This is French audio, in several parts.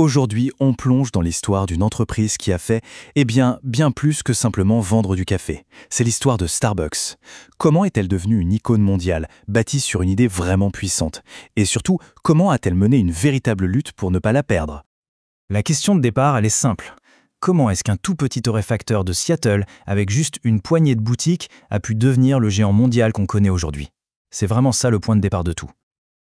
Aujourd'hui, on plonge dans l'histoire d'une entreprise qui a fait, bien plus que simplement vendre du café. C'est l'histoire de Starbucks. Comment est-elle devenue une icône mondiale, bâtie sur une idée vraiment puissante? Et surtout, comment a-t-elle mené une véritable lutte pour ne pas la perdre? La question de départ, elle est simple. Comment est-ce qu'un tout petit torréfacteur de Seattle, avec juste une poignée de boutiques, a pu devenir le géant mondial qu'on connaît aujourd'hui? C'est vraiment ça le point de départ de tout.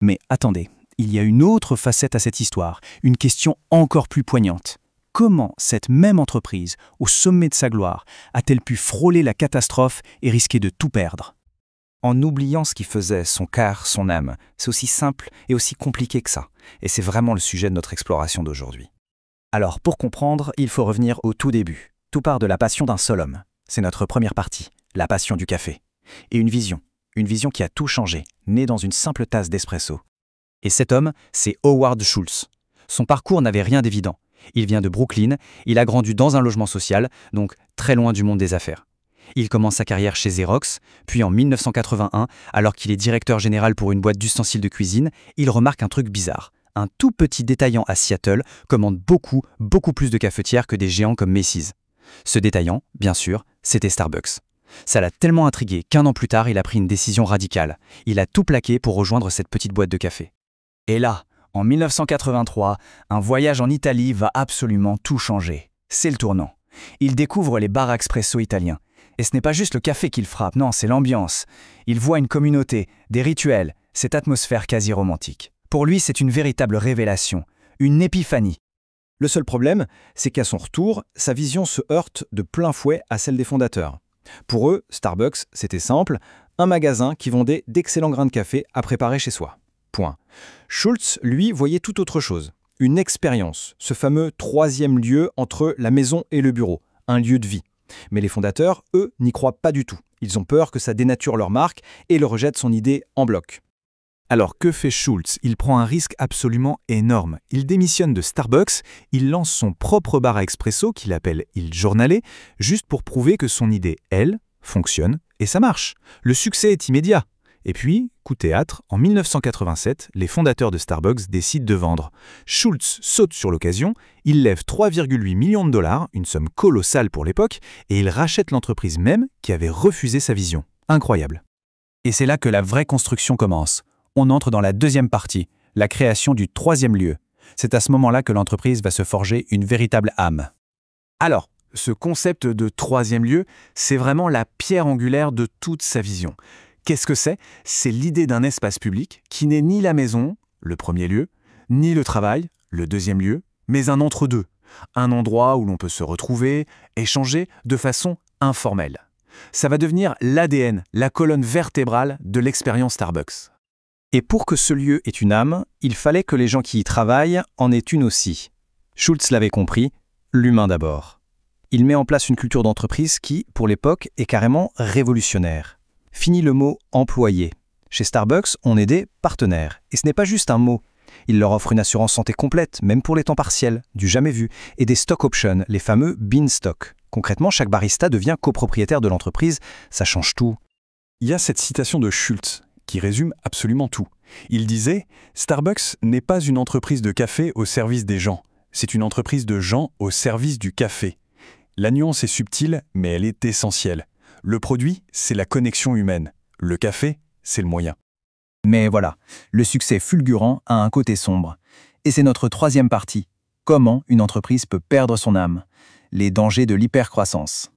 Mais attendez, il y a une autre facette à cette histoire, une question encore plus poignante. Comment cette même entreprise, au sommet de sa gloire, a-t-elle pu frôler la catastrophe et risquer de tout perdre? En oubliant ce qui faisait son cœur, son âme, c'est aussi simple et aussi compliqué que ça. Et c'est vraiment le sujet de notre exploration d'aujourd'hui. Alors, pour comprendre, il faut revenir au tout début. Tout part de la passion d'un seul homme. C'est notre première partie, la passion du café. Et une vision qui a tout changé, née dans une simple tasse d'espresso. Et cet homme, c'est Howard Schultz. Son parcours n'avait rien d'évident. Il vient de Brooklyn, il a grandi dans un logement social, donc très loin du monde des affaires. Il commence sa carrière chez Xerox, puis en 1981, alors qu'il est directeur général pour une boîte d'ustensiles de cuisine, il remarque un truc bizarre. Un tout petit détaillant à Seattle commande beaucoup plus de cafetières que des géants comme Macy's. Ce détaillant, bien sûr, c'était Starbucks. Ça l'a tellement intrigué qu'un an plus tard, il a pris une décision radicale. Il a tout plaqué pour rejoindre cette petite boîte de café. Et là, en 1983, un voyage en Italie va absolument tout changer. C'est le tournant. Il découvre les bars expresso italiens. Et ce n'est pas juste le café qu'il frappe, non, c'est l'ambiance. Il voit une communauté, des rituels, cette atmosphère quasi romantique. Pour lui, c'est une véritable révélation, une épiphanie. Le seul problème, c'est qu'à son retour, sa vision se heurte de plein fouet à celle des fondateurs. Pour eux, Starbucks, c'était simple, un magasin qui vendait d'excellents grains de café à préparer chez soi. Point. Schultz, lui, voyait tout autre chose. Une expérience, ce fameux troisième lieu entre la maison et le bureau, un lieu de vie. Mais les fondateurs, eux, n'y croient pas du tout. Ils ont peur que ça dénature leur marque et le rejettent son idée en bloc. Alors que fait Schultz? Il prend un risque absolument énorme. Il démissionne de Starbucks, il lance son propre bar à expresso qu'il appelle Il Giornale, juste pour prouver que son idée, elle, fonctionne et ça marche. Le succès est immédiat. Et puis, coup théâtre, en 1987, les fondateurs de Starbucks décident de vendre. Schultz saute sur l'occasion, il lève 3,8 millions de dollars, une somme colossale pour l'époque, et il rachète l'entreprise même qui avait refusé sa vision. Incroyable. Et c'est là que la vraie construction commence. On entre dans la deuxième partie, la création du troisième lieu. C'est à ce moment-là que l'entreprise va se forger une véritable âme. Alors, ce concept de troisième lieu, c'est vraiment la pierre angulaire de toute sa vision. Qu'est-ce que c'est? C'est l'idée d'un espace public qui n'est ni la maison, le premier lieu, ni le travail, le deuxième lieu, mais un entre-deux. Un endroit où l'on peut se retrouver, échanger de façon informelle. Ça va devenir l'ADN, la colonne vertébrale de l'expérience Starbucks. Et pour que ce lieu ait une âme, il fallait que les gens qui y travaillent en aient une aussi. Schultz l'avait compris, l'humain d'abord. Il met en place une culture d'entreprise qui, pour l'époque, est carrément révolutionnaire. Fini le mot « employé ». Chez Starbucks, on est des partenaires. Et ce n'est pas juste un mot. Il leur offre une assurance santé complète, même pour les temps partiels, du jamais vu, et des stock options, les fameux bean stock. Concrètement, chaque barista devient copropriétaire de l'entreprise. Ça change tout. Il y a cette citation de Schultz qui résume absolument tout. Il disait « Starbucks n'est pas une entreprise de café au service des gens. C'est une entreprise de gens au service du café. La nuance est subtile, mais elle est essentielle. Le produit, c'est la connexion humaine. Le café, c'est le moyen. » Mais voilà, le succès fulgurant a un côté sombre. Et c'est notre troisième partie. Comment une entreprise peut perdre son âme? Les dangers de l'hypercroissance.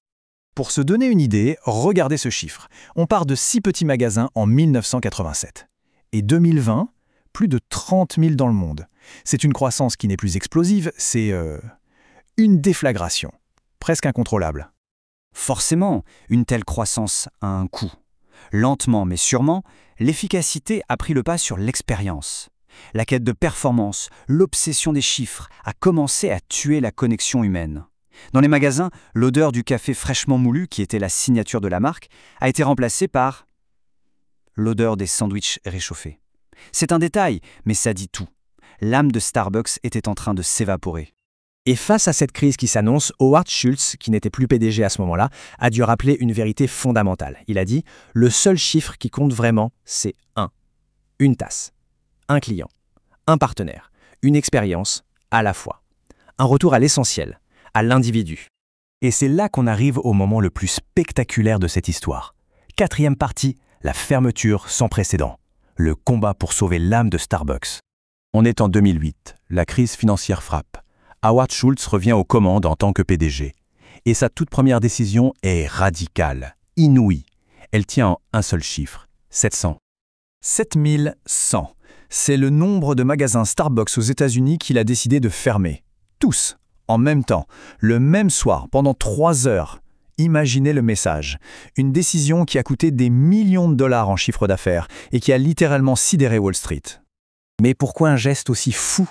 Pour se donner une idée, regardez ce chiffre. On part de 6 petits magasins en 1987. Et 2020, plus de 30 000 dans le monde. C'est une croissance qui n'est plus explosive, c'est une déflagration. Presque incontrôlable. Forcément, une telle croissance a un coût. Lentement mais sûrement, l'efficacité a pris le pas sur l'expérience. La quête de performance, l'obsession des chiffres a commencé à tuer la connexion humaine. Dans les magasins, l'odeur du café fraîchement moulu, qui était la signature de la marque, a été remplacée par l'odeur des sandwichs réchauffés. C'est un détail, mais ça dit tout. L'âme de Starbucks était en train de s'évaporer. Et face à cette crise qui s'annonce, Howard Schultz, qui n'était plus PDG à ce moment-là, a dû rappeler une vérité fondamentale. Il a dit « Le seul chiffre qui compte vraiment, c'est 1. Une tasse, un client, un partenaire, une expérience, à la fois. Un retour à l'essentiel, à l'individu. Et c'est là qu'on arrive au moment le plus spectaculaire de cette histoire. 4e partie, la fermeture sans précédent. Le combat pour sauver l'âme de Starbucks. On est en 2008, la crise financière frappe. Howard Schultz revient aux commandes en tant que PDG. Et sa toute première décision est radicale, inouïe. Elle tient en un seul chiffre, 700. 7100. C'est le nombre de magasins Starbucks aux États-Unis qu'il a décidé de fermer. Tous, en même temps, le même soir, pendant 3 heures. Imaginez le message. Une décision qui a coûté des millions de dollars en chiffre d'affaires et qui a littéralement sidéré Wall Street. Mais pourquoi un geste aussi fou?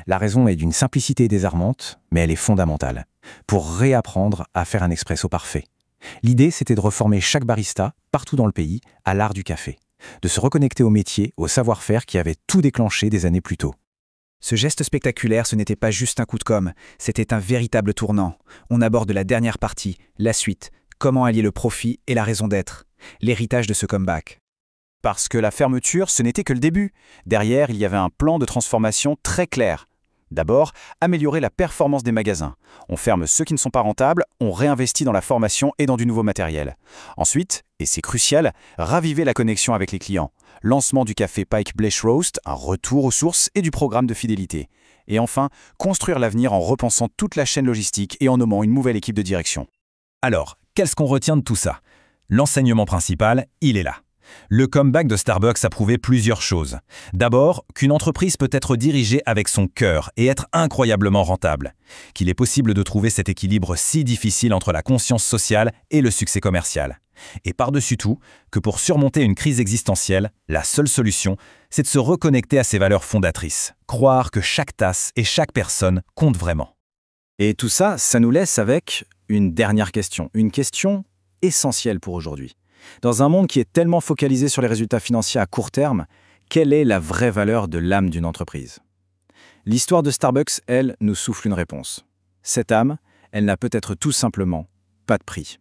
La raison est d'une simplicité désarmante, mais elle est fondamentale. Pour réapprendre à faire un espresso parfait. L'idée, c'était de reformer chaque barista, partout dans le pays, à l'art du café. De se reconnecter au métier, au savoir-faire qui avait tout déclenché des années plus tôt. Ce geste spectaculaire, ce n'était pas juste un coup de com', c'était un véritable tournant. On aborde la dernière partie, la suite, comment allier le profit et la raison d'être, l'héritage de ce comeback. Parce que la fermeture, ce n'était que le début. Derrière, il y avait un plan de transformation très clair. D'abord, améliorer la performance des magasins. On ferme ceux qui ne sont pas rentables, on réinvestit dans la formation et dans du nouveau matériel. Ensuite, et c'est crucial, raviver la connexion avec les clients. Lancement du café Pike Bleach Roast, un retour aux sources et du programme de fidélité. Et enfin, construire l'avenir en repensant toute la chaîne logistique et en nommant une nouvelle équipe de direction. Alors, qu'est-ce qu'on retient de tout ça? L'enseignement principal, il est là. Le comeback de Starbucks a prouvé plusieurs choses. D'abord, qu'une entreprise peut être dirigée avec son cœur et être incroyablement rentable. Qu'il est possible de trouver cet équilibre si difficile entre la conscience sociale et le succès commercial. Et par-dessus tout, que pour surmonter une crise existentielle, la seule solution, c'est de se reconnecter à ses valeurs fondatrices. Croire que chaque tasse et chaque personne compte vraiment. Et tout ça, ça nous laisse avec une dernière question. Une question essentielle pour aujourd'hui. Dans un monde qui est tellement focalisé sur les résultats financiers à court terme, quelle est la vraie valeur de l'âme d'une entreprise? L'histoire de Starbucks, elle, nous souffle une réponse. Cette âme, elle n'a peut-être tout simplement pas de prix.